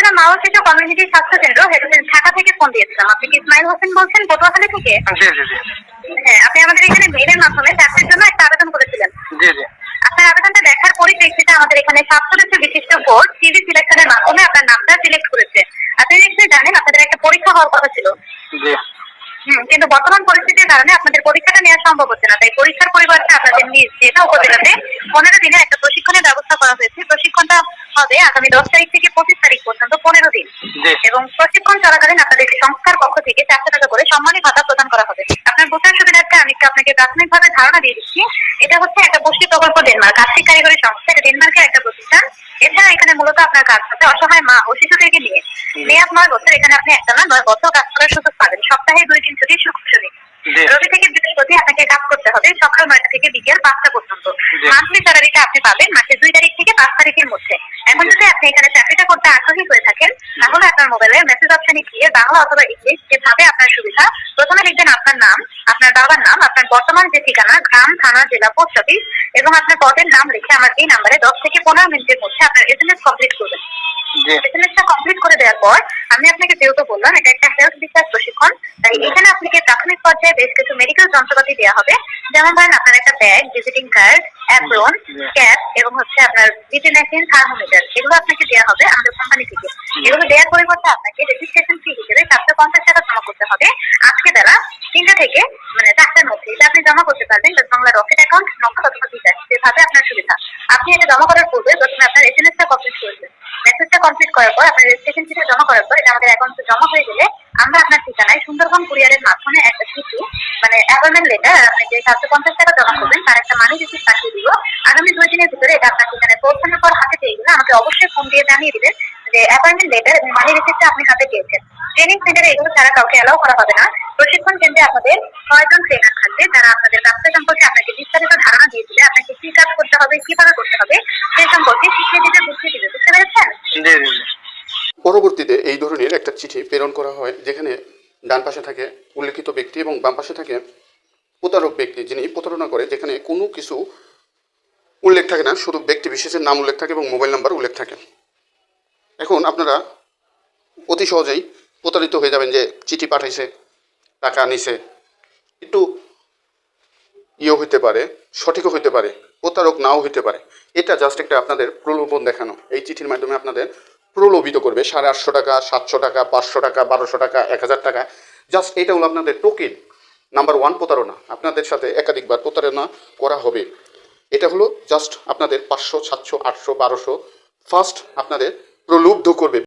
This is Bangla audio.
আমরা মা ও শিশু কমিউনিটি স্বাস্থ্য কেন্দ্র ঢাকা থেকে ফোন দিয়েছিলাম। আপনি কি ইসমাইল হোসেন বলছেন পটুয়াখালী থেকে? জি জি জি হ্যাঁ, আপনি আমাদের এখানে মেইলের মাধ্যমে চাকরির জন্য একটা আবেদন করেছিলেন। জি জি আপনার আবেদনটা দেখার পরিপ্রেক্ষিতে আমাদের এখানে 7 সদস্য বিশিষ্ট বোর্ড সিভি সিলেকশনের মাধ্যমে আপনার নামটা সিলেক্ট করেছে। আপনি নিশ্চয়ই জানেন আপনাদের একটা পরীক্ষা হওয়ার কথা ছিল। জি কিন্তু বর্তমান পরিস্থিতির কারণে আপনাদের পরীক্ষাটা নেওয়া সম্ভব হচ্ছে না, তাই পরীক্ষার পরিবর্তে আপনাদের নিজ জেলা উপজেলাতে 15 দিনের একটা প্রশিক্ষণের ব্যবস্থা করা হয়েছে। প্রশিক্ষণটা হবে আগামী 10 তারিখ থেকে 25 তারিখ পর্যন্ত 15 দিন, জি এবং প্রশিক্ষণ চলাকালীন আপনাদের সংস্থার পক্ষ থেকে 400 টাকা করে সম্মানী ভাতা প্রদান করা হবে। আপনার বোঝার সুবিধার্থে আমি একটু আপনাকে প্রাথমিকভাবে ধারণা দিয়ে দিচ্ছি। এটা হচ্ছে একটা পুষ্টি প্রকল্প ডেনমার্ক আর্থিক কারিগরি সংস্থা, এটা ডেনমার্কের একটা প্রতিষ্ঠান। এছাড়া এখানে মূলত আপনার কাজ হচ্ছে অসহায় মা ও শিশুদেরকে নিয়ে মেয়াদ 9 বছর। এখানে আপনি একটা না 9 বছর কাজ করার সুযোগ পাবেন। সপ্তাহে 2 দিন ছুটি, শুক্র শনি। জি রবি থেকে বৃহস্পতি আপনাকে কাজ করতে হবে সকাল 9টা থেকে বিকেল 5টা পর্যন্ত। মান্থলি স্যালারিটা আপনি পাবেন মাসের 2 তারিখ থেকে 5 তারিখের মধ্যে। এখন যদি আপনি এখানে চাকরিটা করতে আগ্রহী হয়ে থাকেন, তাহলে আপনার মোবাইলে মেসেজ অপশনে গিয়ে বাংলা অথবা ইংলিশ যেভাবে আপনার সুবিধা, প্রথমে লিখবেন আপনার নাম, আপনার বাবার নাম, আপনার বর্তমান যে ঠিকানা, গ্রাম, থানা, জেলা, পোস্ট অফিস এবং আপনার পদের নাম লিখে আমার এই নাম্বারে 10 থেকে 15 মিনিটের মধ্যে আপনার এসএমএস কমপ্লিট করবেন। জি এসএমএসটা কমপ্লিট করে দেওয়ার পর আমি আপনাকে যেহেতু বললাম এটা একটা হেলথ রিসার্চ প্রশিক্ষণ, তাই এখানে আপনাকে প্রাথমিক পর্যায়ে বেশ কিছু মেডিকেল যন্ত্রপাতি দেওয়া হবে। যেমন ধরেন আপনার একটা bag, visiting card, apron, cap এবং হচ্ছে আপনার ভিটামিন, থার্মোমিটার, এগুলো আপনাকে দেওয়া হবে আমাদের কোম্পানি থেকে। এগুলো দেওয়ার পরিবর্তে আপনাকে রেজিস্ট্রেশন ফি হিসেবে 750 টাকা জমা করতে হবে আজকে বেলা 3টা থেকে 4টার মধ্যে। এটা আপনি জমা করতে পারবেন বাংলা রকেট অ্যাকাউন্ট নগদ অথবা ভিসা, যেভাবে আপনার সুবিধা। আপনি এটা জমা করার পূর্বে প্রথমে আপনার এসএমএসটা কমপ্লিট করবেন। মেসেজটা কমপ্লিট করার পর আপনার রেজিস্ট্রেশন ফিটা জমা করার পর এটা আমাদের অ্যাকাউন্টে জমা হয়ে গেলে আমরা আপনার ঠিকানায় সুন্দরবন কুরিয়ারের মাধ্যমে একটা চিঠি, অ্যাপয়েন্টমেন্ট লেটার, আপনি যে 750 টাকা জমা করবেন তার একটা মানি রিসিপ্ট পাঠিয়ে দিব। আগামী 2 দিনের ভিতরে এটা আপনার ঠিকানায় পৌঁছানোর পর হাতে পেয়ে গেলে আমাকে অবশ্যই ফোন দিয়ে জানিয়ে দিবেন যে অ্যাপয়েন্টমেন্ট লেটার এবং মানি রিসিপ্টটা আপনি হাতে পেয়েছেন। ট্রেনিং সেন্টারে এগুলো ছাড়া কাউকে অ্যালাউ করা হবে না। প্রশিক্ষণ কেন্দ্রে আপনাদের 6 জন ট্রেনার থাকবে, যারা আপনাদের ব্যবসা সম্পর্কে আপনাকে বিস্তারিত ধারণা দিয়ে দিবে, আপনাকে কি কাজ করতে হবে, কিভাবে করতে হবে সেই সম্পর্কে শিখিয়ে দিতে বুঝিয়ে দিবে। বুঝতে পেরেছেন? জি জি পরবর্তীতে এই ধরনের একটা চিঠি প্রেরণ করা হয়, যেখানে ডান পাশে থাকে উল্লেখিত ব্যক্তি এবং বাম পাশে থাকে প্রতারক ব্যক্তি, যিনি প্রতারণা করে, যেখানে কোনো কিছু উল্লেখ থাকে না, শুধু ব্যক্তি বিশেষের নাম উল্লেখ থাকে এবং মোবাইল নাম্বার উল্লেখ থাকে। এখন আপনারা অতি সহজেই প্রতারিত হয়ে যাবেন যে চিঠি পাঠাইছে, টাকা নিছে। একটু হইতে পারে, সঠিকও হইতে পারে, প্রতারক নাও হইতে পারে। এটা জাস্ট একটা আপনাদের প্রলোভন দেখানো। এই চিঠির মাধ্যমে আপনাদের প্রলোভিত করবে 850 টাকা, 700 টাকা, 500 টাকা, 1200 টাকা, 1000 টাকা। জাস্ট এটা হলো আপনাদের টোকেন। নাম্বার 1 প্রতারণা। আপনাদের সাথে একাধিকবার প্রতারণা করা হবে। এটা হলো জাস্ট আপনাদের 500, 700, 800, 1200 ফার্স্ট আপনাদের প্রলুব্ধ করবে।